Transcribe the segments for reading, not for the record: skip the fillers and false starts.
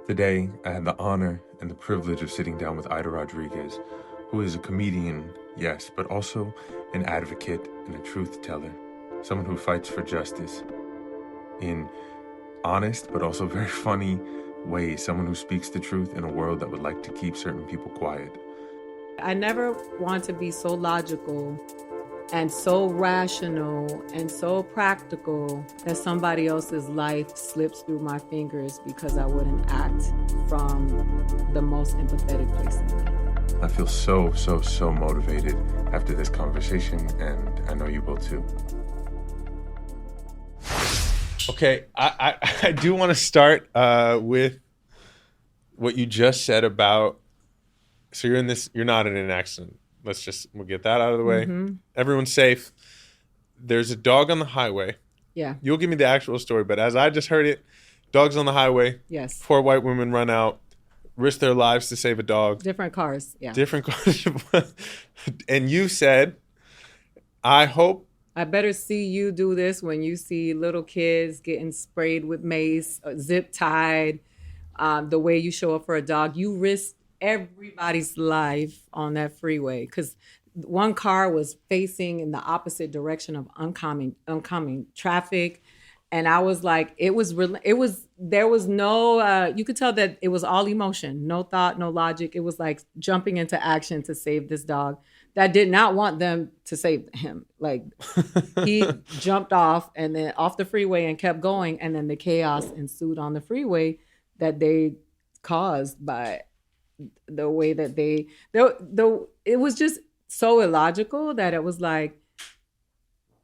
Today, I had the honor and the privilege of sitting down with Aida Rodríguez, who is a comedian, yes, but also an advocate and a truth teller, someone who fights for justice in honest but also very funny ways, someone who speaks the truth in a world that would like to keep certain people quiet. I never want to be so logical and so rational and so practical that somebody else's life slips through my fingers because I wouldn't act from the most empathetic place in me. I feel so motivated after this conversation, and I know you will too. Okay, I do want to start with what you just said about, so you're not in an accident. We'll get that out of the way. Mm-hmm. Everyone's safe. There's a dog on the highway. Yeah. You'll give me the actual story, but as I just heard it, dogs on the highway. Yes. 4 white women run out, risk their lives to save a dog. Different cars. Yeah. Different cars. And you said, I better see you do this when you see little kids getting sprayed with mace, zip tied, the way you show up for a dog. You risk everybody's life on that freeway because one car was facing in the opposite direction of oncoming traffic. And I was like, there was no, you could tell that it was all emotion, no thought, no logic. It was like jumping into action to save this dog that did not want them to save him. Like he jumped off and then off the freeway and kept going. And then the chaos ensued on the freeway that they caused by the way that it was just so illogical that it was like,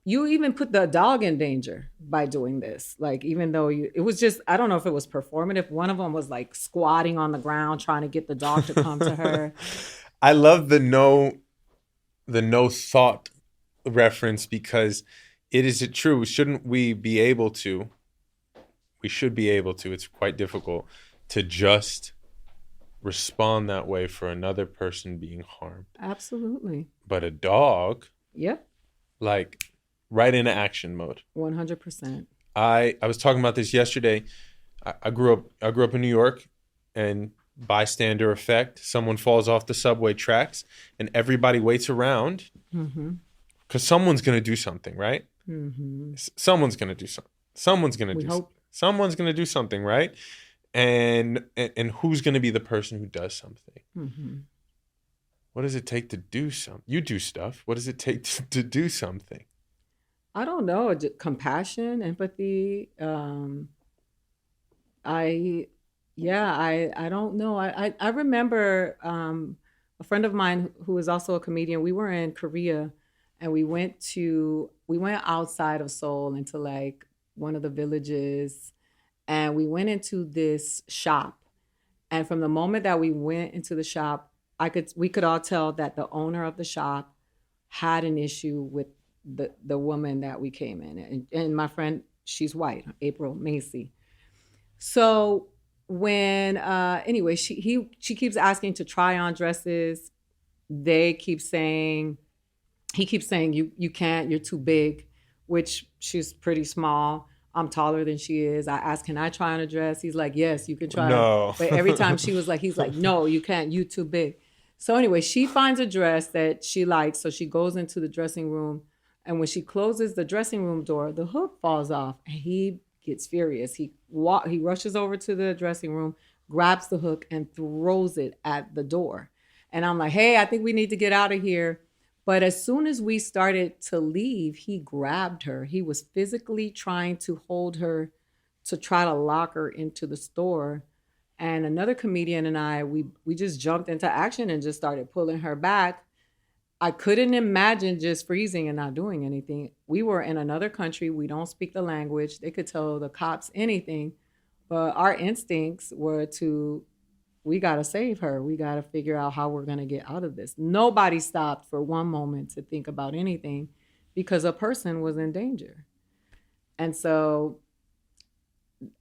you even put the dog in danger by doing this. Like, even though it was just, I don't know if it was performative. One of them was like squatting on the ground, trying to get the dog to come to her. I love the no thought reference because is it true? Shouldn't we be able to, it's quite difficult to just respond that way for another person being harmed. Absolutely. But a dog, yep, like right into action mode. 100%. I was talking about this yesterday. I grew up in New York, and bystander effect. Someone falls off the subway tracks, and everybody waits around because someone's gonna do something, right? Mm-hmm. Someone's gonna do something. Someone's gonna do something, right? And who's going to be the person who does something? Mm-hmm. What does it take to do something? You do stuff. What does it take to do something? I don't know. Compassion, empathy. I don't know. I remember a friend of mine who is also a comedian. We were in Korea, and we went outside of Seoul into like one of the villages. And we went into this shop. And from the moment that we went into the shop, we could all tell that the owner of the shop had an issue with the woman that we came in. And my friend, she's white, April Macy. So when, anyway, she keeps asking to try on dresses. He keeps saying, you can't, you're too big, which she's pretty small. I'm taller than she is. I asked, can I try on a dress? He's like, yes, you can try. No. But every time he's like, no, you can't. You too big. So anyway, she finds a dress that she likes. So she goes into the dressing room. And when she closes the dressing room door, the hook falls off. And he gets furious. He rushes over to the dressing room, grabs the hook, and throws it at the door. And I'm like, hey, I think we need to get out of here. But as soon as we started to leave, he grabbed her. He was physically trying to hold her to try to lock her into the store. And another comedian and I, we just jumped into action and just started pulling her back. I couldn't imagine just freezing and not doing anything. We were in another country. We don't speak the language. They could tell the cops anything. But our instincts were we got to save her. We got to figure out how we're going to get out of this. Nobody stopped for one moment to think about anything because a person was in danger. And so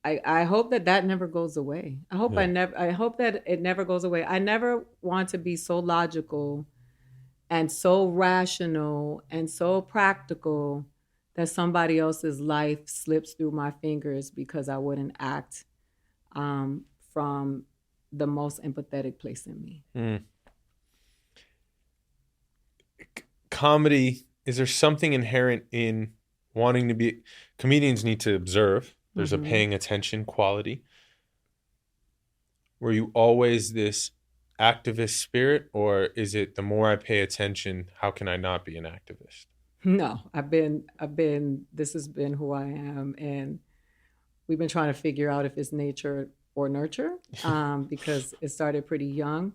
I hope that never goes away. I hope that it never goes away. I never want to be so logical and so rational and so practical that somebody else's life slips through my fingers because I wouldn't act from the most empathetic place in me. Comedy, is there something inherent in wanting to be, comedians need to observe. There's a paying attention quality. Were you always this activist spirit, or is it the more I pay attention, how can I not be an activist? No, this has been who I am. And we've been trying to figure out if it's nature or nurture, because it started pretty young.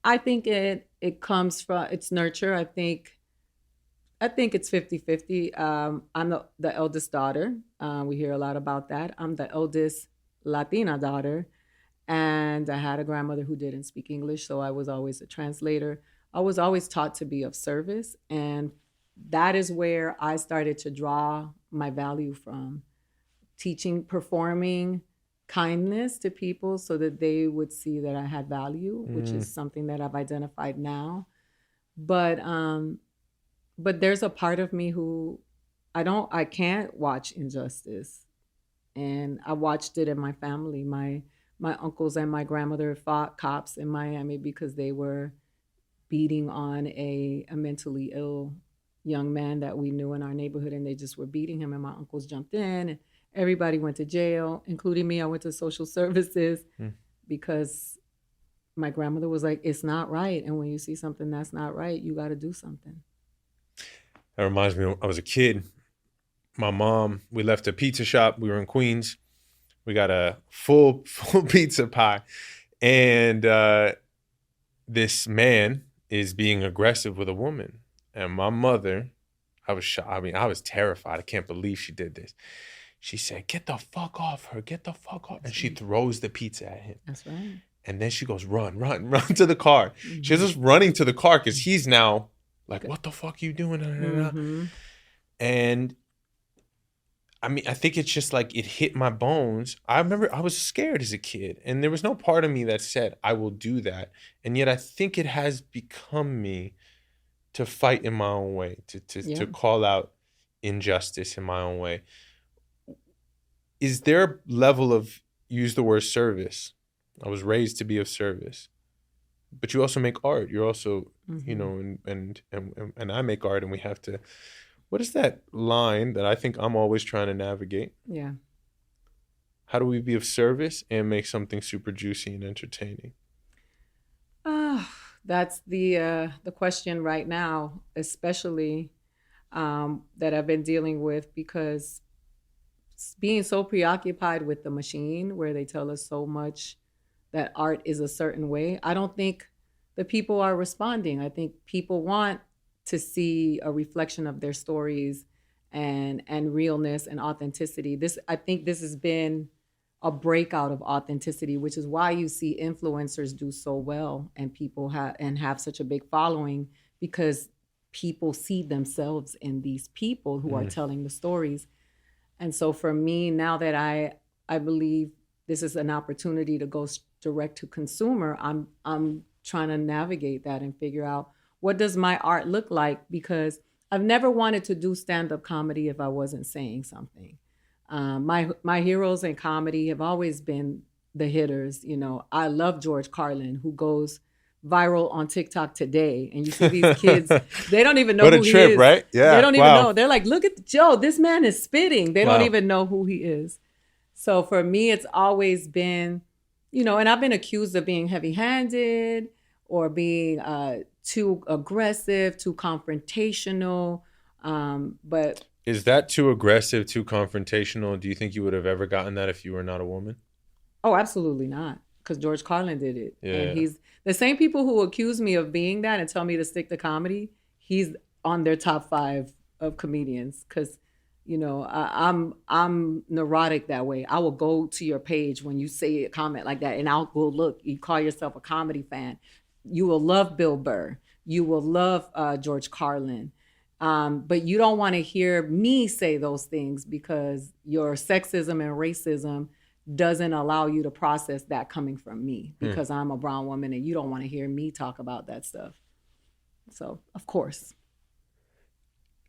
I think it comes from, it's nurture. I think it's 50-50. I'm the eldest daughter. We hear a lot about that. I'm the eldest Latina daughter. And I had a grandmother who didn't speak English, so I was always a translator. I was always taught to be of service. And that is where I started to draw my value from. Teaching, performing kindness to people so that they would see that I had value, which is something that I've identified now. But there's a part of me who I can't watch injustice. And I watched it in my family. My uncles and my grandmother fought cops in Miami because they were beating on a mentally ill young man that we knew in our neighborhood, and they just were beating him, and my uncles jumped in, and everybody went to jail, including me. I went to social services because my grandmother was like, it's not right. And when you see something that's not right, you got to do something. That reminds me, I was a kid. My mom, we left a pizza shop. We were in Queens. We got a full pizza pie. And this man is being aggressive with a woman. And my mother, I was shocked. I mean, I was terrified. I can't believe she did this. She said, get the fuck off her. Get the fuck off. And she throws the pizza at him. That's right. And then she goes, run to the car. She's just running to the car because he's now like, what the fuck you doing? And I mean, I think it's just like it hit my bones. I remember I was scared as a kid, and there was no part of me that said, I will do that. And yet I think it has become me to fight in my own way, to call out injustice in my own way. Is there a level of, use the word service? I was raised to be of service. But you also make art. You're also, you know, and I make art, and we have to, what is that line that I think I'm always trying to navigate? Yeah. How do we be of service and make something super juicy and entertaining? That's the question right now, especially that I've been dealing with, because being so preoccupied with the machine where they tell us so much that art is a certain way, I don't think the people are responding. I think people want to see a reflection of their stories and realness and authenticity. I think this has been a breakout of authenticity, which is why you see influencers do so well and people have such a big following, because people see themselves in these people who are telling the stories. And so for me, now that I believe this is an opportunity to go direct to consumer, I'm trying to navigate that and figure out, what does my art look like? Because I've never wanted to do stand-up comedy if I wasn't saying something. My heroes in comedy have always been the hitters. You know, I love George Carlin, who goes viral on TikTok today. And you see these kids, they don't even know who he is. What a trip, right? Yeah. They don't even know. They're like, look at Joe, this man is spitting. They don't even know who he is. So for me, it's always been, you know, and I've been accused of being heavy-handed or being too aggressive, too confrontational. But is that too aggressive, too confrontational? Do you think you would have ever gotten that if you were not a woman? Oh, absolutely not. Because George Carlin did it. Yeah. And he's the same people who accuse me of being that and tell me to stick to comedy. He's on their top 5 of comedians. Because, you know, I'm neurotic that way. I will go to your page when you say a comment like that, and will look. You call yourself a comedy fan. You will love Bill Burr. You will love George Carlin. But you don't want to hear me say those things because your sexism and racism doesn't allow you to process that coming from me, because I'm a brown woman and you don't want to hear me talk about that stuff. So, of course.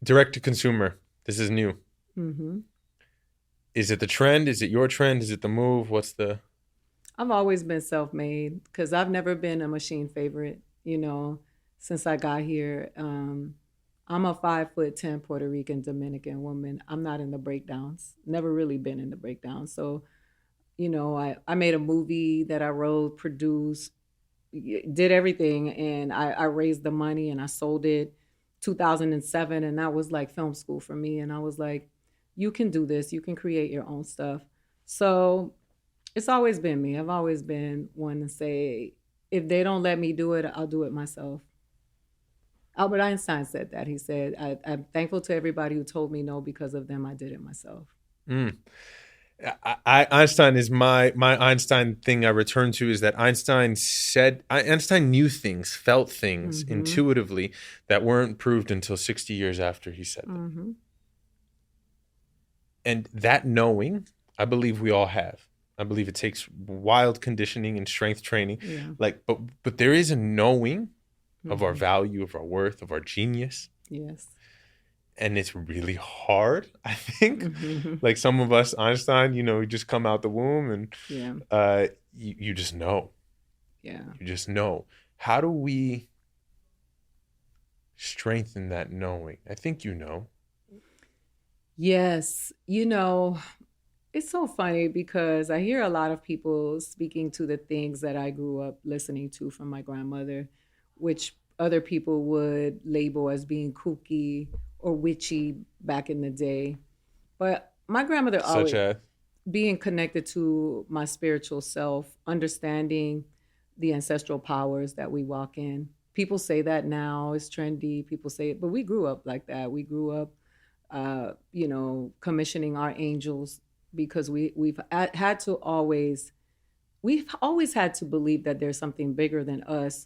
Direct to consumer. This is new. Mm-hmm. Is it the trend? Is it your trend? Is it the move? What's the... I've always been self-made because I've never been a machine favorite, since I got here. I'm a 5'10" Puerto Rican Dominican woman. I'm not in the breakdowns. Never really been in the breakdowns. So, I made a movie that I wrote, produced, did everything, and I raised the money and I sold it 2007, and that was like film school for me. And I was like, you can do this. You can create your own stuff. So it's always been me. I've always been one to say, if they don't let me do it, I'll do it myself. Albert Einstein said that. He said, I'm thankful to everybody who told me no. Because of them, I did it myself. Mm. Einstein is my Einstein thing I return to is that Einstein knew things, felt things intuitively that weren't proved until 60 years after he said them. And that knowing, I believe we all have. I believe it takes wild conditioning and strength training. Yeah. But there is a knowing of our value, of our worth, of our genius. Yes. And it's really hard, I think. Like some of us, Einstein, we just come out the womb and you just know. Yeah. You just know. How do we strengthen that knowing? I think you know. Yes. It's so funny because I hear a lot of people speaking to the things that I grew up listening to from my grandmother, which other people would label as being kooky or witchy back in the day. But my grandmother always, being connected to my spiritual self, understanding the ancestral powers that we walk in. People say that now it's trendy. People say it, but we grew up like that. We grew up, commissioning our angels because we've always had to believe that there's something bigger than us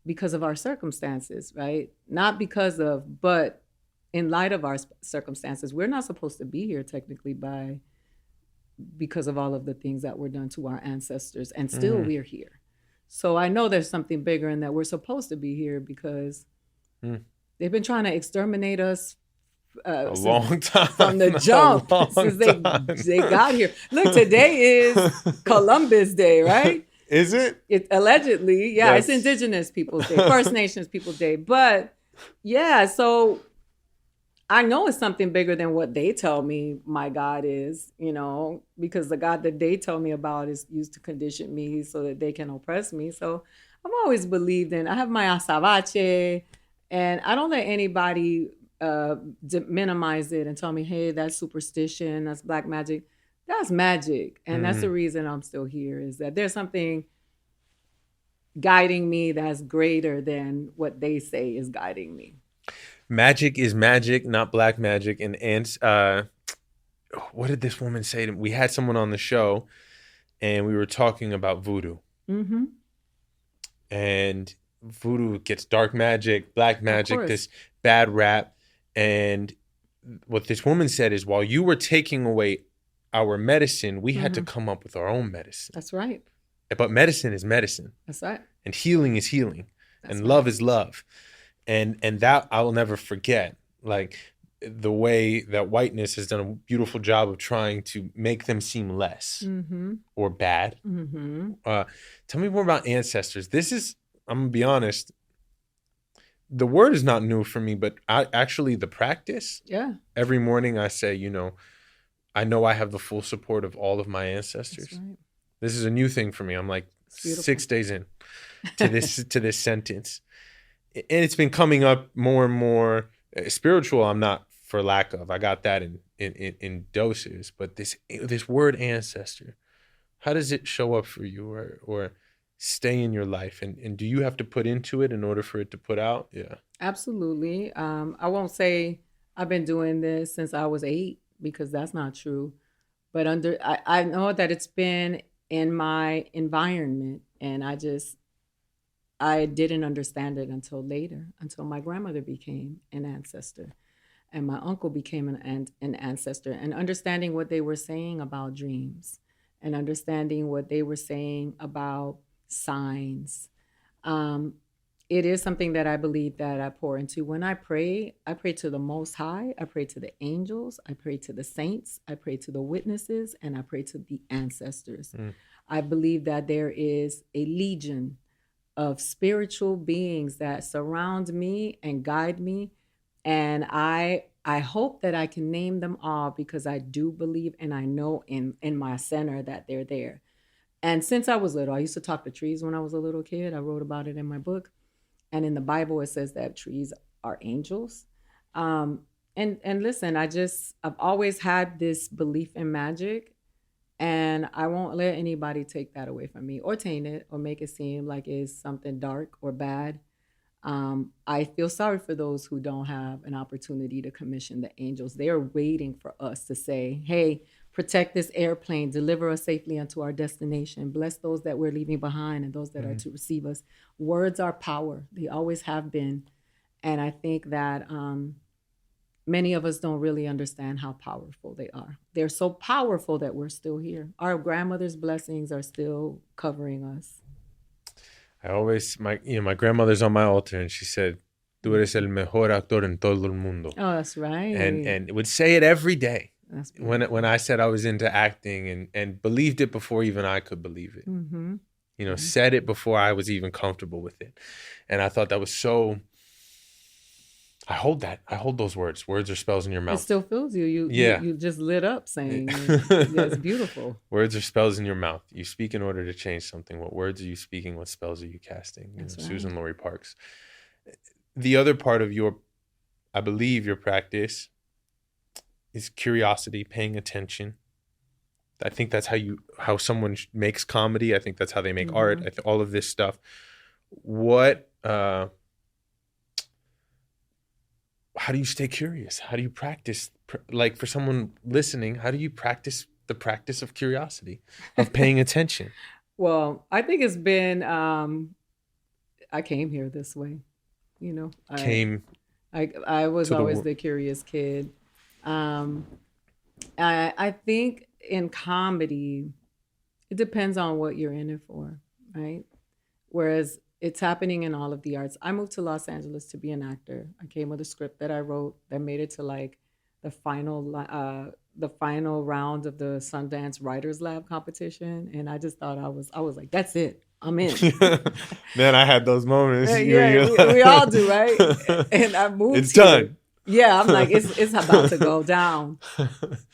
because of our circumstances, right? Not because of, but in light of our circumstances. We're not supposed to be here technically because of all of the things that were done to our ancestors, and still we're here. So I know there's something bigger and that we're supposed to be here because they've been trying to exterminate us a long time from the jump since they got here. Look, today is Columbus Day, right? Is it? It allegedly, yeah. It's Indigenous Peoples Day, First Nations Peoples Day, but yeah. So I know it's something bigger than what they tell me my God is, because the God that they tell me about is used to condition me so that they can oppress me. So I've always believed I have my azabache, and I don't let anybody minimize it and tell me, hey, that's superstition, that's black magic. That's magic. And that's the reason I'm still here, is that there's something guiding me that's greater than what they say is guiding me. Magic is magic, not black magic. And what did this woman say? We had someone on the show and we were talking about voodoo. And voodoo gets dark magic, black magic, this bad rap. And what this woman said is, while you were taking away our medicine, we had to come up with our own medicine. That's right. But medicine is medicine. That's right. And healing is healing. That's and love is love. And that I will never forget. Like the way that whiteness has done a beautiful job of trying to make them seem less or bad. Tell me more about ancestors. I'm going to be honest, the word is not new for me, but actually the practice. Yeah. Every morning I say, I know I have the full support of all of my ancestors. That's right. This is a new thing for me. I'm like 6 days in to this sentence. And it's been coming up more and more. Spiritual, I'm not for lack of. I got that in doses. But this word ancestor, how does it show up for you or stay in your life? And do you have to put into it in order for it to put out? Yeah. Absolutely. I won't say I've been doing this since I was 8, because that's not true. But I know that it's been in my environment, and I didn't understand it until later, until my grandmother became an ancestor and my uncle became an ancestor, and understanding what they were saying about dreams and understanding what they were saying about signs. it is something that I believe that I pour into. When I pray to the Most High, I pray to the angels, I pray to the saints, I pray to the witnesses, and I pray to the ancestors. I believe that there is a legion of spiritual beings that surround me and guide me. And I hope that I can name them all, because I do believe and I know in my center that they're there. And since I was little, I used to talk to trees when I was a little kid. I wrote about it in my book. And in the Bible, it says that trees are angels. And listen, I've always had this belief in magic. And I won't let anybody take that away from me or taint it or make it seem like it's something dark or bad. I feel sorry for those who don't have an opportunity to commission the angels. They are waiting for us to say, hey, protect this airplane, deliver us safely unto our destination, bless those that we're leaving behind and those that are to receive us. Words are power. They always have been. And I think that many of us don't really understand how powerful they are. They're so powerful that we're still here. Our grandmother's blessings are still covering us. My grandmother's on my altar, and she said, "Tú eres el mejor actor en todo el mundo." Oh, that's right. And would say it every day. When I said I was into acting and believed it before even I could believe it. Mm-hmm. Said it before I was even comfortable with it. And I thought that was so... I hold that. I hold those words. Words are spells in your mouth. It still fills you. You just lit up saying, it's beautiful. Words are spells in your mouth. You speak in order to change something. What words are you speaking? What spells are you casting? Right. Susan Laurie Parks. The other part of I believe your practice is curiosity, paying attention. I think that's how someone makes comedy. I think that's how they make art. All of this stuff. How do you stay curious? How do you practice? Like, for someone listening, how do you practice the practice of curiosity, of paying attention? Well, I think it's been, I came here this way, I was always the curious kid. I think in comedy, it depends on what you're in it for, right? Whereas it's happening in all of the arts. I moved to Los Angeles to be an actor. I came with a script that I wrote that made it to like the final round of the Sundance Writers Lab competition, and I just thought I was like, that's it, I'm in. Man, I had those moments. We all do, right? And I moved. It's done. Yeah, I'm like, it's about to go down.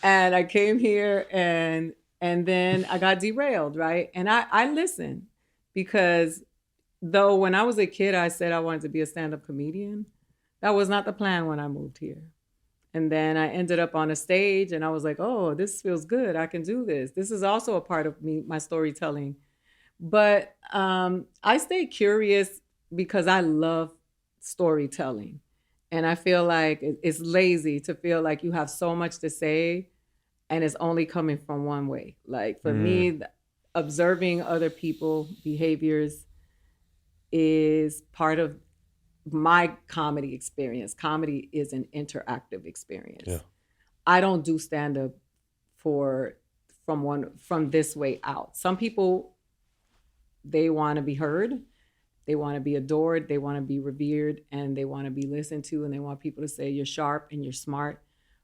And I came here, and then I got derailed, right? And I listened, because though when I was a kid, I said I wanted to be a stand-up comedian, that was not the plan when I moved here. And then I ended up on a stage, and I was like, oh, this feels good. I can do this. This is also a part of me, my storytelling. But I stay curious because I love storytelling. And I feel like it's lazy to feel like you have so much to say and it's only coming from one way. Like, for me, observing other people's behaviors is part of my comedy experience. Comedy is an interactive experience. Yeah. I don't do stand-up from this way out. Some people, they want to be heard, they want to be adored, they want to be revered, and they want to be listened to, and they want people to say you're sharp and you're smart.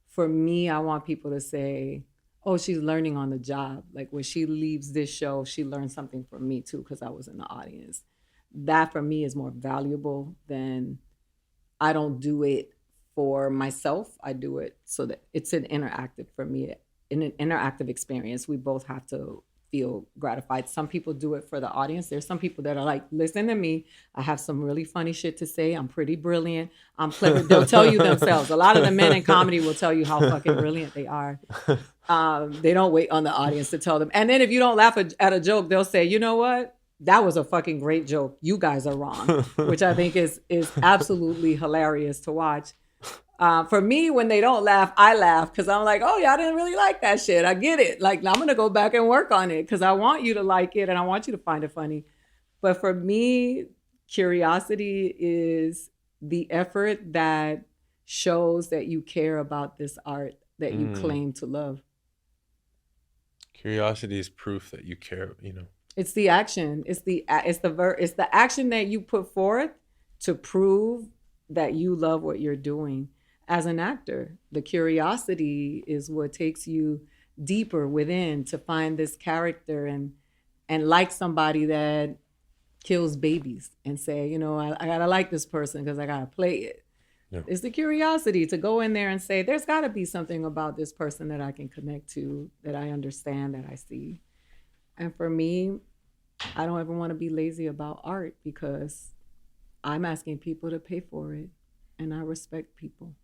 For me, I want people to say, oh, she's learning on the job. Like, when she leaves this show, she learned something from me too, because I was in the audience. That for me is more valuable than, I don't do it for myself. I do it so that it's an interactive, for me, in an interactive experience. We both have to feel gratified. Some people do it for the audience. There's some people that are like, listen to me. I have some really funny shit to say. I'm pretty brilliant. I'm clever. They'll tell you themselves. A lot of the men in comedy will tell you how fucking brilliant they are. They don't wait on the audience to tell them. And then if you don't laugh at a joke, they'll say, you know what? That was a fucking great joke. You guys are wrong, which I think is absolutely hilarious to watch. For me, when they don't laugh, I laugh, because I'm like, oh, y'all didn't really like that shit. I get it. Like, I'm going to go back and work on it, because I want you to like it and I want you to find it funny. But for me, curiosity is the effort that shows that you care about this art that you claim to love. Curiosity is proof that you care, It's the action. It's the action that you put forth to prove that you love what you're doing as an actor. The curiosity is what takes you deeper within to find this character and like somebody that kills babies and say, you know, I gotta like this person because I gotta play it. Yeah. It's the curiosity to go in there and say, there's gotta be something about this person that I can connect to, that I understand, that I see. And for me, I don't ever want to be lazy about art because I'm asking people to pay for it, and I respect people.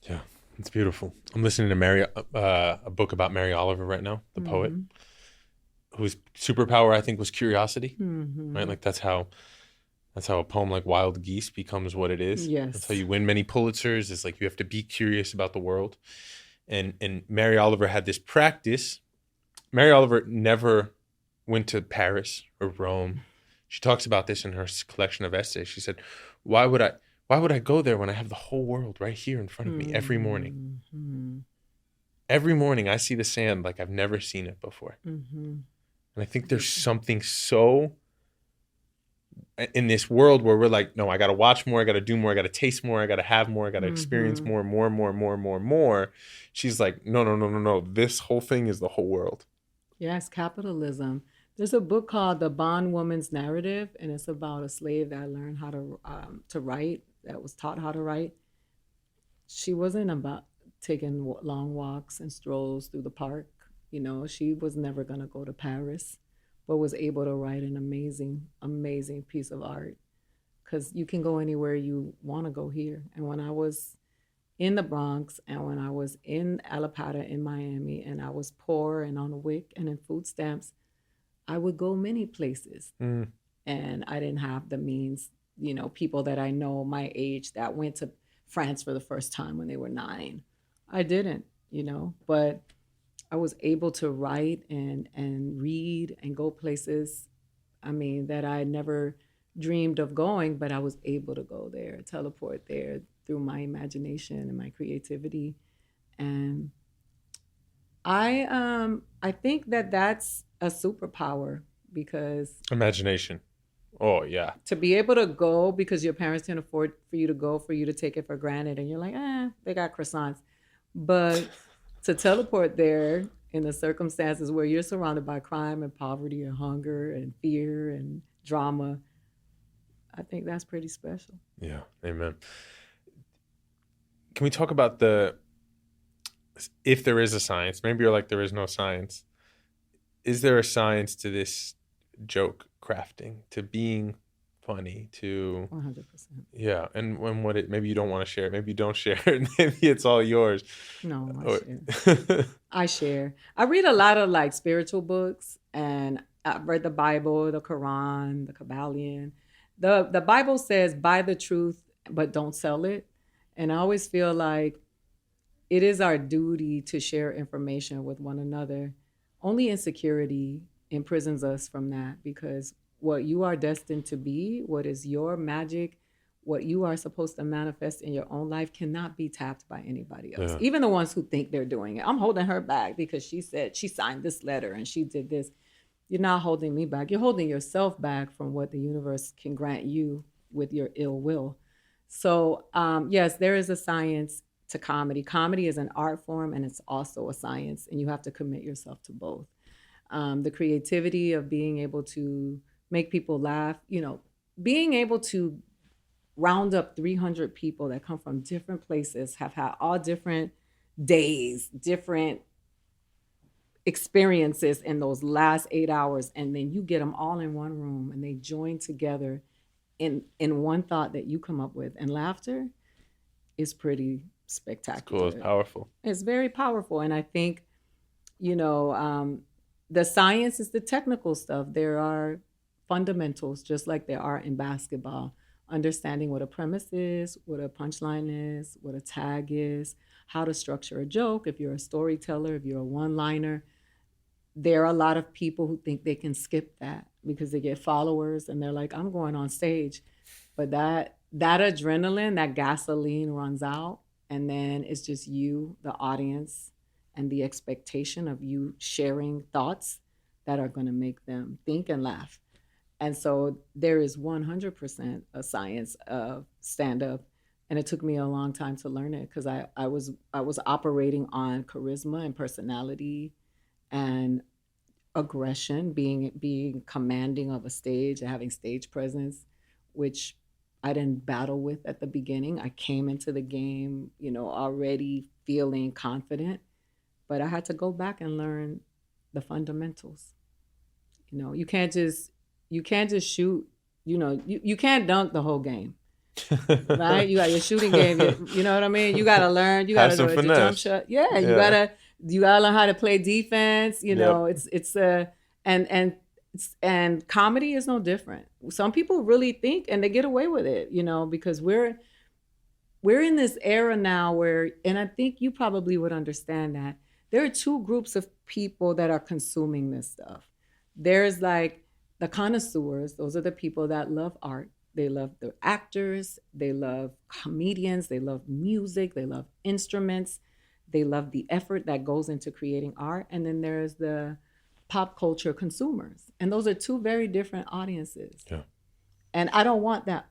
Yeah, it's beautiful. I'm listening to a book about Mary Oliver right now, the poet, whose superpower I think was curiosity. Right, like that's how a poem like Wild Geese becomes what it is. Yes, that's how you win many Pulitzers. It's like you have to be curious about the world, and Mary Oliver had this practice. Mary Oliver never went to Paris or Rome. She talks about this in her collection of essays. She said, why would I go there when I have the whole world right here in front of me every morning? Every morning I see the sand like I've never seen it before. And I think there's something so in this world where we're like, no, I got to watch more, I got to do more, I got to taste more, I got to have more, I got to experience more. She's like, no. This whole thing is the whole world. Yes, capitalism. There's a book called The Bondwoman's Narrative, and it's about a slave that learned how to write, that was taught how to write. She wasn't about taking long walks and strolls through the park. You know, she was never going to go to Paris, but was able to write an amazing, amazing piece of art, because you can go anywhere you want to go here. And when I was in the Bronx and when I was in Alapata in Miami and I was poor and on WIC and in food stamps, I would go many places. And I didn't have the means, you know, people that I know my age that went to France for the first time when they were 9. I didn't, you know, but I was able to write and read and go places, I mean, that I never dreamed of going, but I was able to go there, teleport there through my imagination and my creativity. And I think that that's a superpower, because imagination. Oh yeah. To be able to go because your parents can afford for you to go, for you to take it for granted, and you're like, they got croissants. But to teleport there in the circumstances where you're surrounded by crime and poverty and hunger and fear and drama, I think that's pretty special. Yeah, amen. Can we talk about if there is a science? Maybe you're like, there is no science. Is there a science to this joke crafting, to being funny, to 100%? Yeah, and what it, maybe you don't want to share it, maybe you don't share it, maybe it's all yours. No, share. I share. I read a lot of like spiritual books, and I've read the Bible, the Quran, the Kabbalion. The Bible says, buy the truth, but don't sell it. And I always feel like it is our duty to share information with one another. Only insecurity imprisons us from that, because what you are destined to be, what is your magic, what you are supposed to manifest in your own life cannot be tapped by anybody else. Yeah. Even the ones who think they're doing it. I'm holding her back because she said she signed this letter and she did this. You're not holding me back. You're holding yourself back from what the universe can grant you with your ill will. So yes, there is a science to comedy. Comedy is an art form and it's also a science, and you have to commit yourself to both. The creativity of being able to make people laugh, you know, being able to round up 300 people that come from different places, have had all different days, different experiences in those last 8 hours, and then you get them all in one room and they join together in one thought that you come up with. And laughter is pretty spectacular. It's cool. It's powerful. It's very powerful. And I think, you know, the science is the technical stuff. There are fundamentals, just like there are in basketball. Understanding what a premise is, what a punchline is, what a tag is, how to structure a joke. If you're a storyteller, if you're a one-liner, there are a lot of people who think they can skip that because they get followers and they're like, I'm going on stage. But that adrenaline, that gasoline runs out, and then it's just you, the audience, and the expectation of you sharing thoughts that are going to make them think and laugh. And so there is 100% a science of stand up. And it took me a long time to learn it because I was operating on charisma and personality and aggression, being commanding of a stage and having stage presence, which I didn't battle with at the beginning. I came into the game, already feeling confident, but I had to go back and learn the fundamentals. You can't just shoot. You can't dunk the whole game, right? You got your shooting game. You know what I mean? You got to learn. You got to Have some do your jump finesse. shot. Yeah, Yeah. you gotta learn how to play defense. Yep. It's a and comedy is no different. Some people really think and they get away with it, because we're in this era now where, and I think you probably would understand that there are two groups of people that are consuming this stuff. There's like the connoisseurs, those are the people that love art. They love the actors, they love comedians, they love music, they love instruments, they love the effort that goes into creating art. And then there's the pop culture consumers. And those are two very different audiences. Yeah. And I don't want that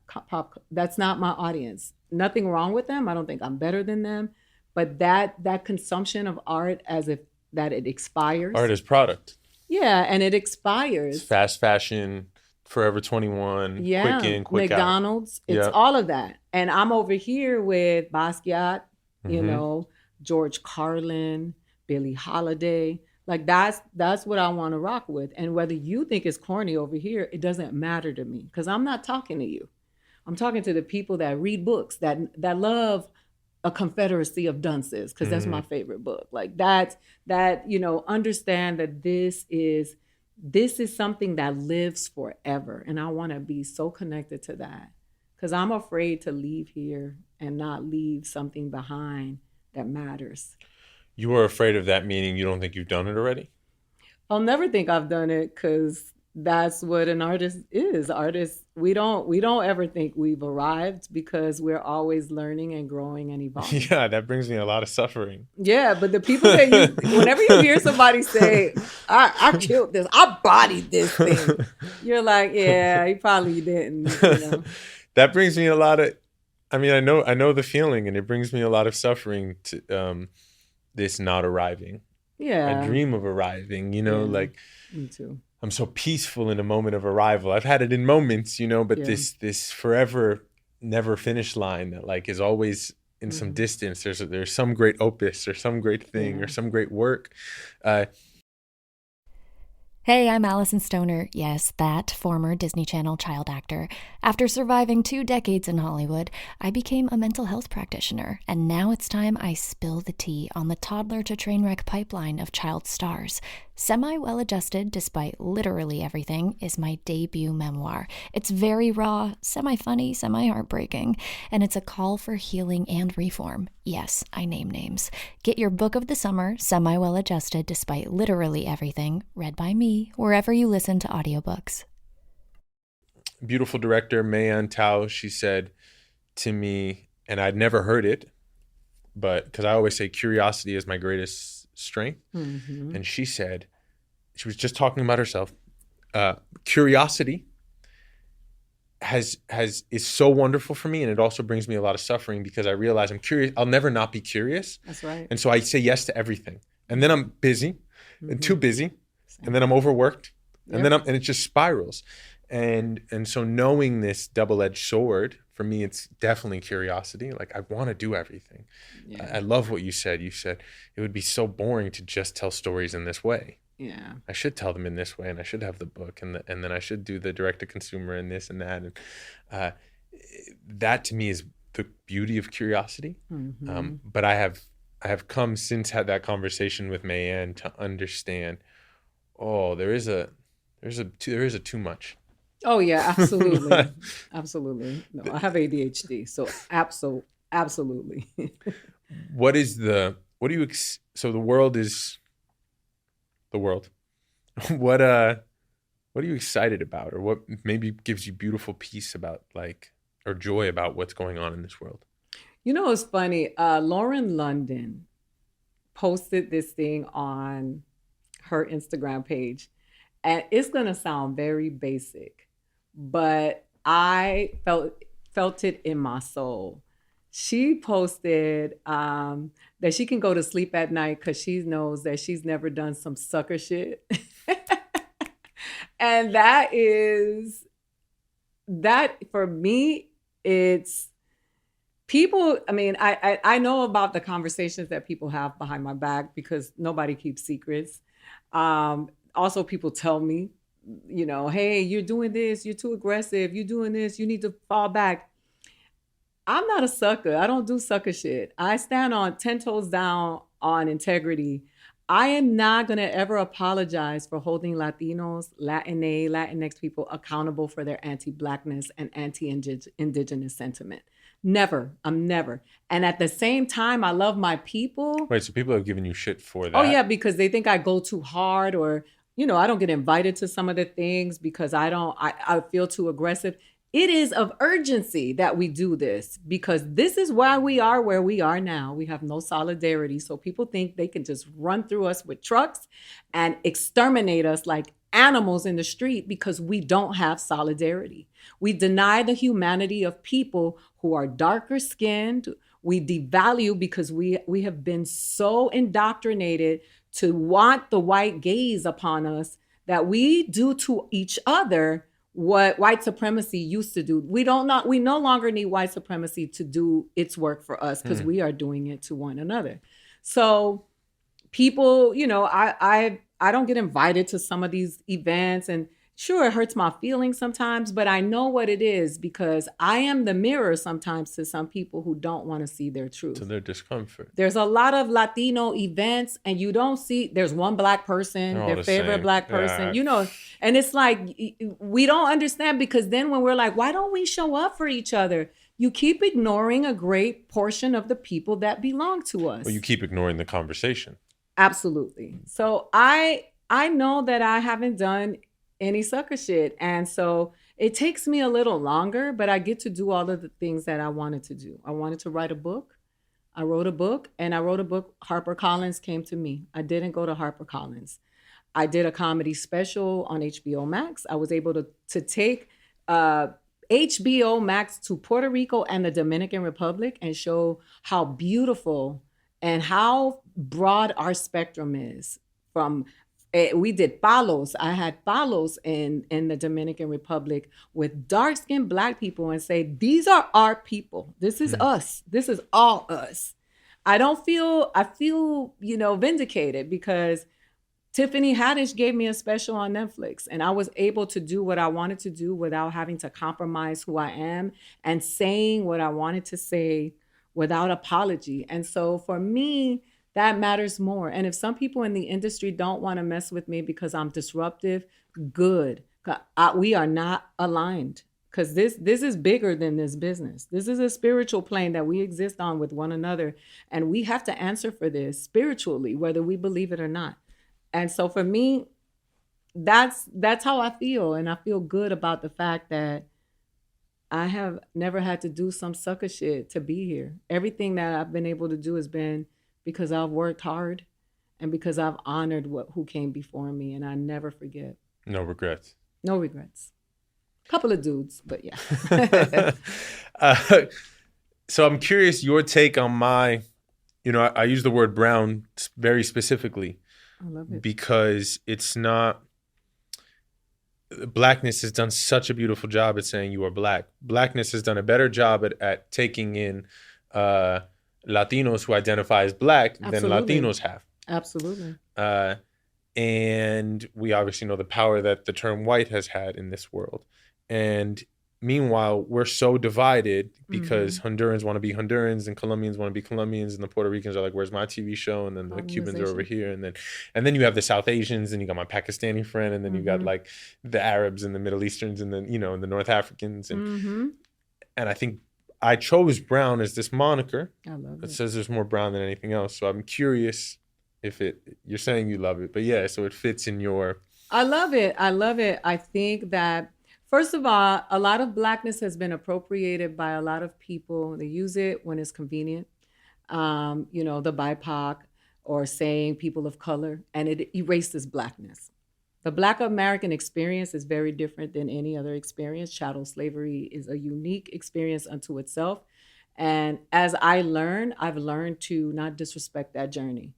that's not my audience. Nothing wrong with them. I don't think I'm better than them. But that consumption of art as if that it expires. Art is product. Yeah, and it expires. It's fast fashion, Forever 21, Yeah, quick in, quick McDonald's. out. It's Yep. all of that. And I'm over here with Basquiat, Mhm. George Carlin, Billie Holiday. Like that's what I want to rock with. And whether you think it's corny over here, it doesn't matter to me because I'm not talking to you. I'm talking to the people that read books that love A Confederacy of Dunces because that's my favorite book. Like that understand that this is something that lives forever, and I want to be so connected to that because I'm afraid to leave here and not leave something behind that matters. You were afraid of that, meaning you don't think you've done it already? I'll never think I've done it because that's what an artist is. Artists, we don't ever think we've arrived because we're always learning and growing and evolving. Yeah, that brings me a lot of suffering. Yeah, but the people that whenever you hear somebody say, I killed this, I bodied this thing, you're like, yeah, you probably didn't. That brings me a lot of, I know the feeling, and it brings me a lot of suffering to this not arriving. Yeah. I dream of arriving, like Me too. I'm so peaceful in a moment of arrival. I've had it in moments, but Yeah. this forever never finish line that like is always in some distance. There's some great opus or some great thing or some great work. Hey, I'm Allison Stoner. Yes, that former Disney Channel child actor. After surviving 2 decades in Hollywood, I became a mental health practitioner, and now it's time I spill the tea on the toddler to train wreck pipeline of child stars. Semi-Well-Adjusted Despite Literally Everything is my debut memoir. It's very raw, semi-funny, semi-heartbreaking, and it's a call for healing and reform. Yes, I name names. Get your book of the summer, Semi-Well-Adjusted Despite Literally Everything, read by me, wherever you listen to audiobooks. Beautiful director, Mayan Tao, she said to me, and I'd never heard it, but because I always say curiosity is my greatest strength. Mm-hmm. And she said, she was just talking about herself. Curiosity is so wonderful for me, and it also brings me a lot of suffering because I realize I'm curious. I'll never not be curious. That's right. And so I say yes to everything, and then I'm busy and too busy, and then I'm overworked, and then it just spirals. And so knowing this double-edged sword, for me, it's definitely curiosity. Like I want to do everything. Yeah. I love what you said. You said it would be so boring to just tell stories in this way. Yeah. I should tell them in this way, and I should have the book, and then I should do the direct-to-consumer and this and that. And that to me is the beauty of curiosity. Mm-hmm. But I have come since had that conversation with Mayan to understand. Oh, there is a too much. Oh yeah, absolutely. Absolutely. No, I have ADHD, so absolutely. So the world is the world. What are you excited about, or what maybe gives you beautiful peace about, like, or joy about what's going on in this world? It's funny. Lauren London posted this thing on her Instagram page, and it's gonna sound very basic, but I felt it in my soul. She posted that she can go to sleep at night because she knows that she's never done some sucker shit. And that for me, it's people. I mean, I know about the conversations that people have behind my back because nobody keeps secrets. Also, people tell me, hey, you're doing this, you're too aggressive, you're doing this, you need to fall back. I'm not a sucker. I don't do sucker shit. I stand on 10 toes down on integrity. I am not going to ever apologize for holding Latinos, Latinx people accountable for their anti-Blackness and anti-Indigenous sentiment. Never. I'm never. And at the same time, I love my people. Wait, so people have given you shit for that? Oh, yeah, because they think I go too hard or, I don't get invited to some of the things because I feel too aggressive. It is of urgency that we do this because this is why we are where we are now. We have no solidarity. So people think they can just run through us with trucks and exterminate us like animals in the street because we don't have solidarity. We deny the humanity of people who are darker skinned. We devalue because we have been so indoctrinated to want the white gaze upon us that we do to each other what white supremacy used to do. We no longer need white supremacy to do its work for us because we are doing it to one another. So people, I don't get invited to some of these events, and sure, it hurts my feelings sometimes, but I know what it is because I am the mirror sometimes to some people who don't want to see their truth. To their discomfort. There's a lot of Latino events and you don't see, there's one Black person, their favorite Black person, and it's like, we don't understand because then when we're like, why don't we show up for each other? You keep ignoring a great portion of the people that belong to us. Well, you keep ignoring the conversation. Absolutely. So I know that I haven't done any sucker shit. And so it takes me a little longer, but I get to do all of the things that I wanted to do. I wanted to write a book. I wrote a book. HarperCollins came to me. I didn't go to HarperCollins. I did a comedy special on HBO Max. I was able to take HBO Max to Puerto Rico and the Dominican Republic and show how beautiful and how broad our spectrum is. We did palos. I had palos in the Dominican Republic with dark-skinned Black people and say, these are our people. This is us. This is all us. I feel, vindicated because Tiffany Haddish gave me a special on Netflix and I was able to do what I wanted to do without having to compromise who I am and saying what I wanted to say without apology. And so for me, that matters more. And if some people in the industry don't want to mess with me because I'm disruptive, good. We are not aligned because this is bigger than this business. This is a spiritual plane that we exist on with one another. And we have to answer for this spiritually, whether we believe it or not. And so for me, that's how I feel. And I feel good about the fact that I have never had to do some sucker shit to be here. Everything that I've been able to do has been because I've worked hard and because I've honored who came before me, and I never forget. No regrets. No regrets. Couple of dudes, but yeah. So I'm curious your take on I use the word brown very specifically. I love it. Because it's not, Blackness has done such a beautiful job at saying you are Black. Blackness has done a better job at taking in Latinos who identify as Black than Latinos have. Absolutely. And we obviously know the power that the term white has had in this world. And meanwhile, we're so divided because Hondurans want to be Hondurans and Colombians want to be Colombians and the Puerto Ricans are like, where's my TV show? And then the Cubans are over here. And then you have the South Asians and you got my Pakistani friend and then you got like the Arabs and the Middle Easterns and then, and the North Africans. And I think I chose brown as this moniker. I love it. It says there's more brown than anything else. So I'm curious if you're saying you love it, but yeah, so it fits in your. I love it. I think that, first of all, a lot of Blackness has been appropriated by a lot of people. They use it when it's convenient. The BIPOC or saying people of color, and it erases Blackness. The Black American experience is very different than any other experience. Chattel slavery is a unique experience unto itself. And as I've learned to not disrespect that journey.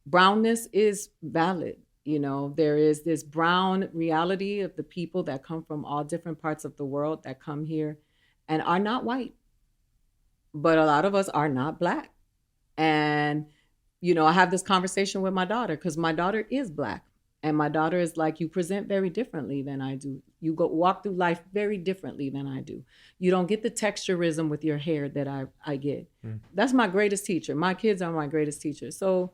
Brownness is valid. There is this brown reality of the people that come from all different parts of the world that come here and are not white. But a lot of us are not Black. And, I have this conversation with my daughter because my daughter is Black. And my daughter is like, you present very differently than I do. You walk through life very differently than I do. You don't get the texturism with your hair that I get. That's my greatest teacher. My kids are my greatest teachers. So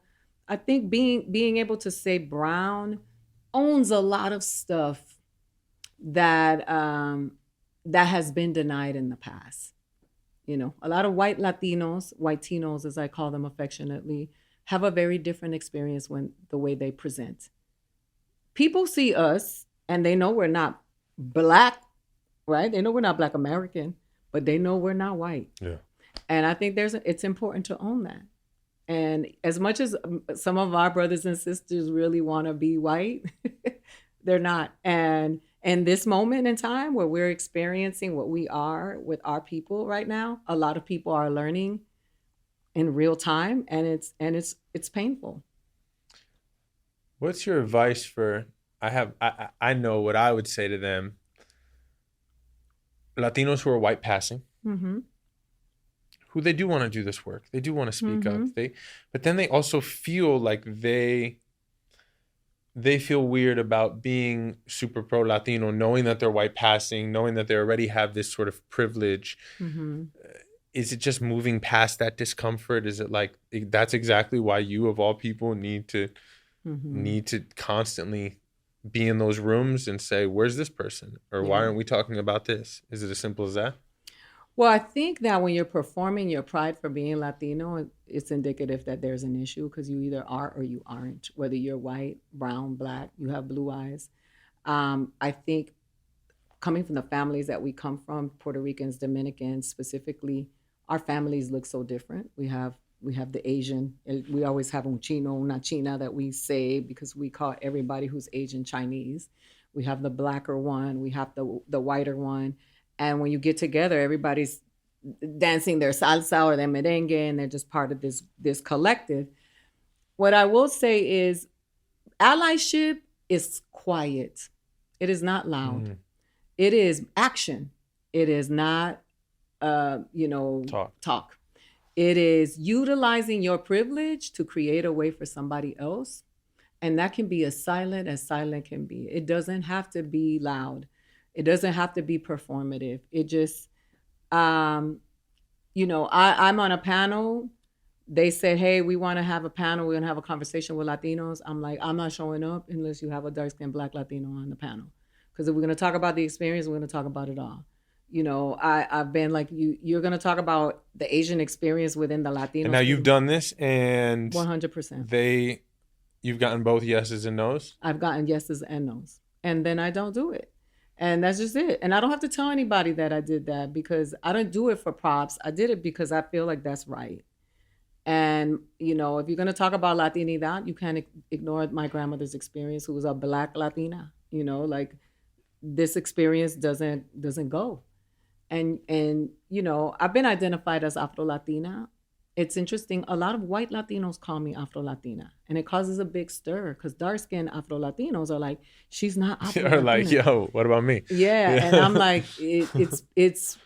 I think being able to say brown owns a lot of stuff that has been denied in the past. A lot of white Latinos, as I call them affectionately, have a very different experience when the way they present. People see us and they know we're not Black, right? They know we're not Black American, but they know we're not white. Yeah. And I think it's important to own that. And as much as some of our brothers and sisters really want to be white, they're not. And in this moment in time where we're experiencing what we are with our people right now, a lot of people are learning in real time, and it's painful. What's your advice for, I know what I would say to them, Latinos who are white passing, who they do want to do this work. They do want to speak up. But then they also feel like they feel weird about being super pro-Latino, knowing that they're white passing, knowing that they already have this sort of privilege. Is it just moving past that discomfort? Is it like, that's exactly why you, of all people, need to constantly be in those rooms and say, where's this person? Or why aren't we talking about this? Is it as simple as that? Well, I think that when you're performing your pride for being Latino, it's indicative that there's an issue because you either are or you aren't, whether you're white, brown, Black, you have blue eyes. I think coming from the families that we come from, Puerto Ricans, Dominicans specifically, our families look so different. We have the Asian, we always have un chino, una china that we say because we call everybody who's Asian Chinese. We have the blacker one, we have the whiter one. And when you get together, everybody's dancing their salsa or their merengue, and they're just part of this collective. What I will say is allyship is quiet. It is not loud. It is action. It is not, talk. It is utilizing your privilege to create a way for somebody else. And that can be as silent can be. It doesn't have to be loud. It doesn't have to be performative. It just, I'm on a panel. They said, hey, we want to have a panel. We're going to have a conversation with Latinos. I'm like, I'm not showing up unless you have a dark-skinned Black Latino on the panel. Because if we're going to talk about the experience, we're going to talk about it all. I've been like, you're going to talk about the Asian experience within the Latino. And now you've done this and 100%. You've gotten both yeses and nos? I've gotten yeses and nos. And then I don't do it. And that's just it. And I don't have to tell anybody that I did that because I don't do it for props. I did it because I feel like that's right. And, if you're going to talk about Latinidad, you can't ignore my grandmother's experience, who was a Black Latina. Like this experience doesn't go. And I've been identified as Afro-Latina. It's interesting. A lot of white Latinos call me Afro-Latina, and it causes a big stir because dark-skinned Afro-Latinos are like, she's not Afro-Latina. Are like, yo, what about me? Yeah. And I'm like, it's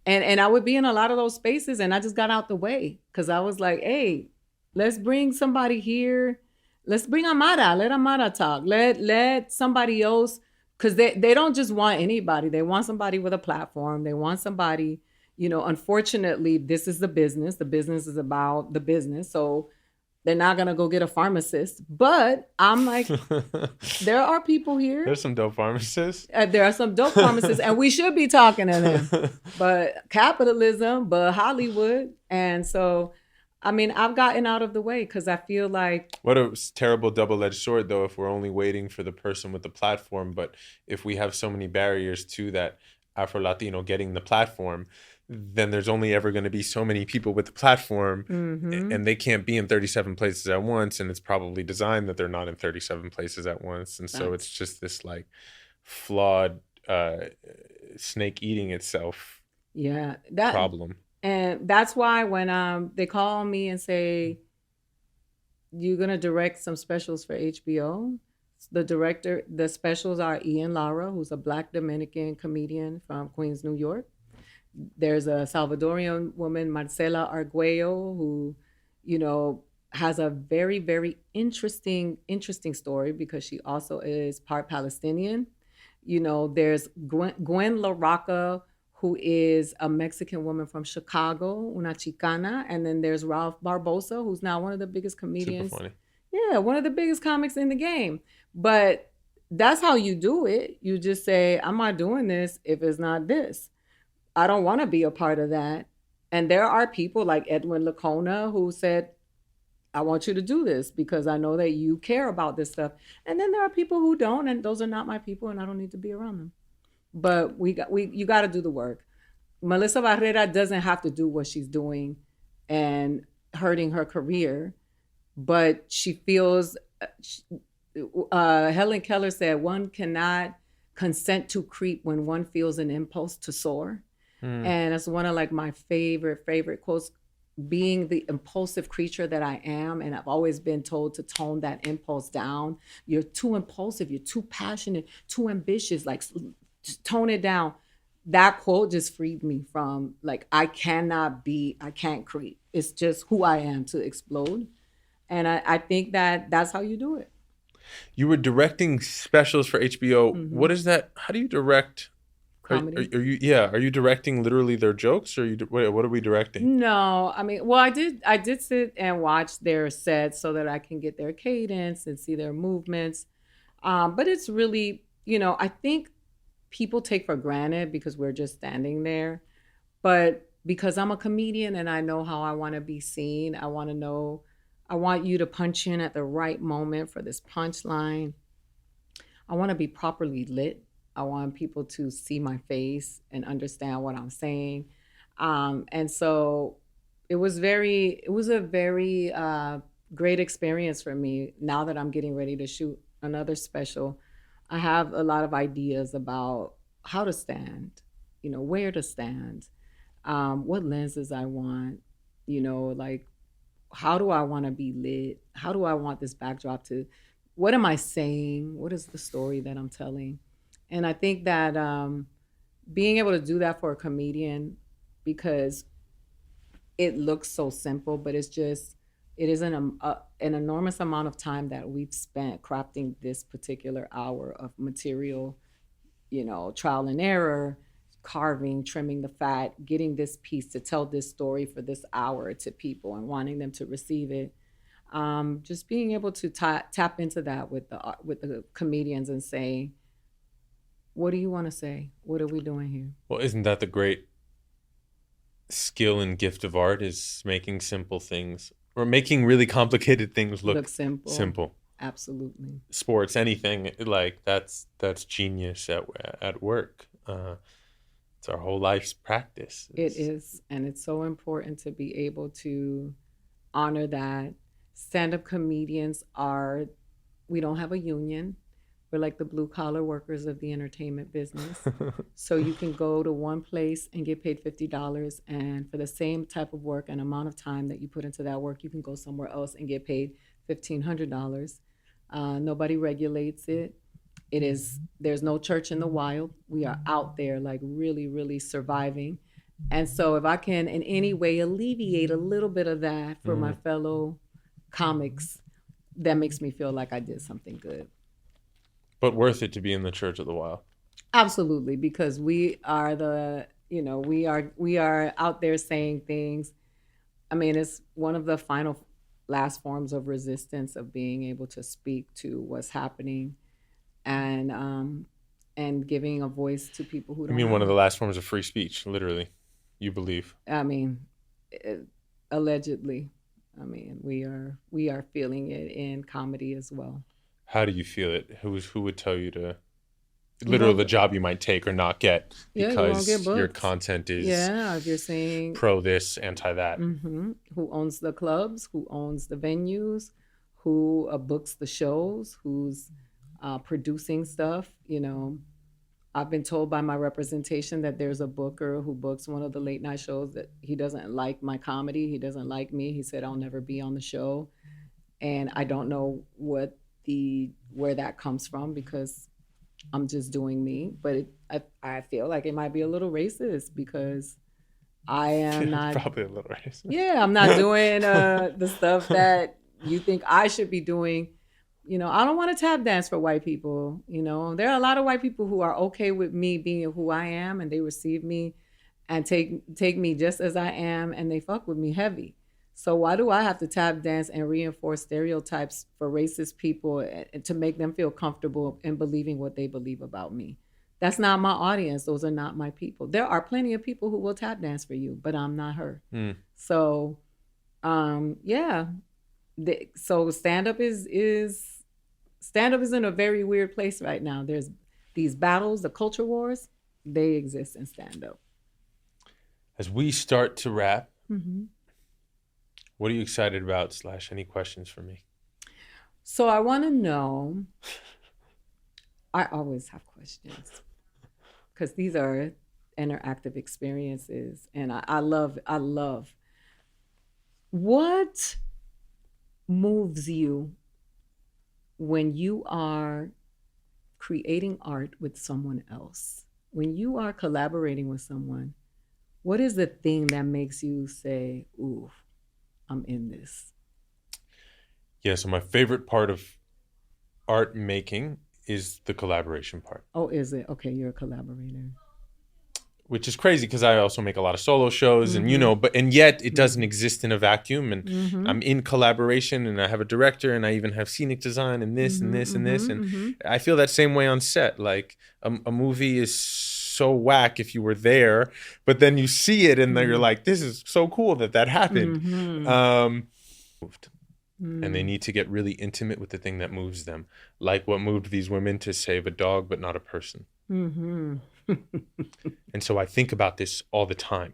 and I would be in a lot of those spaces, and I just got out the way because I was like, hey, let's bring somebody here. Let's bring Amara. Let Amara talk. Let somebody else, because they don't just want anybody. They want somebody with a platform. They want somebody. Unfortunately, this is the business. The business is about the business. So they're not going to go get a pharmacist. But I'm like, there are people here. There's some dope pharmacists. There are some dope pharmacists, and we should be talking to them. But capitalism, but Hollywood. And so, I've gotten out of the way because I feel like... What a terrible double-edged sword, though, if we're only waiting for the person with the platform. But if we have so many barriers to that Afro-Latino getting the platform, then there's only ever going to be so many people with the platform, and they can't be in 37 places at once, and it's probably designed that they're not in 37 places at once, and so it's just this like flawed snake eating itself problem. And that's why when they call me and say, you're going to direct some specials for HBO, the specials are Ian Lara, who's a Black Dominican comedian from Queens, New York. There's a Salvadorian woman, Marcela Arguello, who, you know, has a very, very interesting story because she also is part Palestinian. You know, there's Gwen La Rocca, who is a Mexican woman from Chicago, una chicana. And then there's Ralph Barbosa, who's now one of the biggest comedians. Super funny. Yeah, one of the biggest comics in the game. But that's how you do it. You just say, I'm not doing this if it's not this. I don't want to be a part of that. And there are people like Edwin Lacona who said, I want you to do this because I know that you care about this stuff. And then there are people who don't, and those are not my people, and I don't need to be around them. But you got to do the work. Melissa Barrera doesn't have to do what she's doing and hurting her career, but she feels, Helen Keller said, one cannot consent to creep when one feels an impulse to soar. And it's one of like my favorite quotes, being the impulsive creature that I am. And I've always been told to tone that impulse down. You're too impulsive. You're too passionate, too ambitious, like just tone it down. That quote just freed me from like, I can't creep. It's just who I am to explode. And I think that's how you do it. You were directing specials for HBO. What is that? How do you direct? Comedy. Are you directing literally their jokes, or what are we directing? No, I mean, well, I did sit and watch their sets so that I can get their cadence and see their movements. But it's really, you know, I think people take for granted because we're just standing there. But because I'm a comedian and I know how I want to be seen, I want you to punch in at the right moment for this punchline. I want to be properly lit. I want people to see my face and understand what I'm saying. And so it was a very great experience for me. Now that I'm getting ready to shoot another special, I have a lot of ideas about how to stand, you know, where to stand, what lenses I want, you know, like, how do I want to be lit? How do I want this backdrop to, what am I saying? What is the story that I'm telling? And I think that being able to do that for a comedian, because it looks so simple, but it is an enormous amount of time that we've spent crafting this particular hour of material, you know, trial and error, carving, trimming the fat, getting this piece to tell this story for this hour to people and wanting them to receive it. Just being able to tap into that with the comedians and say, what do you want to say? What are we doing here? Well, isn't that the great skill and gift of art, is making simple things or making really complicated things look simple. Absolutely. Sports, anything like that's genius at work. It's our whole life's practice. It is. And it's so important to be able to honor that. Stand-up comedians we don't have a union. We're like the blue collar workers of the entertainment business. So you can go to one place and get paid $50, and for the same type of work and amount of time that you put into that work, you can go somewhere else and get paid $1,500. Nobody regulates it. There's no church in the wild. We are out there like really, really surviving. And so if I can in any way alleviate a little bit of that for my fellow comics, that makes me feel like I did something good. But worth it to be in the Church of the Wild. Absolutely, because we are we are out there saying things. I mean, it's one of the last forms of resistance, of being able to speak to what's happening and giving a voice to people who don't. I mean, one of the last forms of free speech, literally, you believe. I mean, allegedly. I mean, we are feeling it in comedy as well. How do you feel it? Who would tell you to? literally the job you might take or not get because you won't get your booked. content is if you're saying pro this, anti that. Who owns the clubs, who owns the venues, who books the shows, who's producing stuff. I've been told by my representation that there's a booker who books one of the late night shows that he doesn't like my comedy. He doesn't like me. He said I'll never be on the show. And I don't know where that comes from because I'm just doing me. But I feel like it might be a little racist because I am not. Probably a little racist. Yeah, I'm not doing the stuff that you think I should be doing. I don't want to tap dance for white people. There are a lot of white people who are okay with me being who I am, and they receive me and take me just as I am, and they fuck with me heavy. So why do I have to tap dance and reinforce stereotypes for racist people to make them feel comfortable in believing what they believe about me? That's not my audience. Those are not my people. There are plenty of people who will tap dance for you, but I'm not her. So, so stand-up is in a very weird place right now. There's these battles, the culture wars, they exist in stand-up. As we start to wrap, what are you excited about / any questions for me? So I want to know, I always have questions because these are interactive experiences, and I love what moves you when you are creating art with someone else, when you are collaborating with someone. What is the thing that makes you say, ooh, I'm in this? Yeah, so my favorite part of art making is the collaboration part. Oh, is it? Okay, you're a collaborator. Which is crazy because I also make a lot of solo shows and, and yet it doesn't exist in a vacuum. And I'm in collaboration and I have a director and I even have scenic design and this and this and this. And I feel that same way on set. Like a movie is so whack if you were there, but then you see it and then you're like, this is so cool that happened. And they need to get really intimate with the thing that moves them. Like what moved these women to save a dog, but not a person. And so I think about this all the time.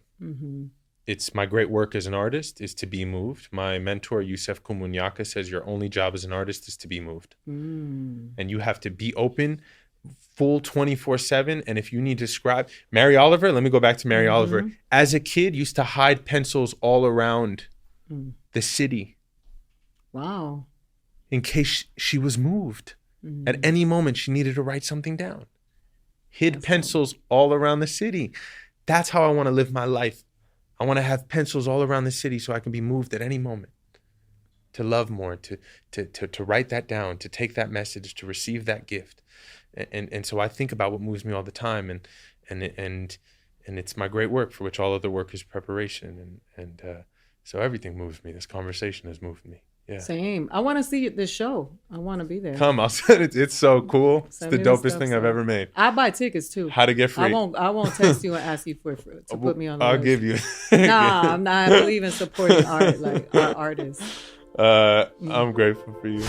It's my great work as an artist is to be moved. My mentor, Yusef Kumunyaka, says your only job as an artist is to be moved. And you have to be open, full 24/7. And if you need to scribe, Mary Oliver, let me go back to Mary Oliver. As a kid, used to hide pencils all around the city. Wow. In case she was moved. At any moment, she needed to write something down. Hid pencils all around the city. That's how I want to live my life. I want to have pencils all around the city so I can be moved at any moment. To love more, to write that down, to take that message, to receive that gift. And so I think about what moves me all the time, and it's my great work for which all other work is preparation. And so everything moves me. This conversation has moved me. Yeah. Same. I want to see this show. I want to be there. Come, I'll send it. It's so cool. It's the dopest thing I've ever made. I buy tickets too. How to get free. I won't text you and ask you to put me on the I'll list. give you. Nah, I'm not. I believe in supporting art, like our artists. I'm grateful for you.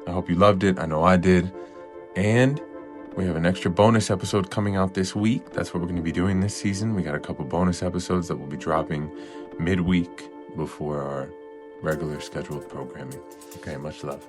I hope you loved it. I know I did. And we have an extra bonus episode coming out this week. That's what we're going to be doing this season. We got a couple bonus episodes that will be dropping midweek before our regular scheduled programming. Okay, much love.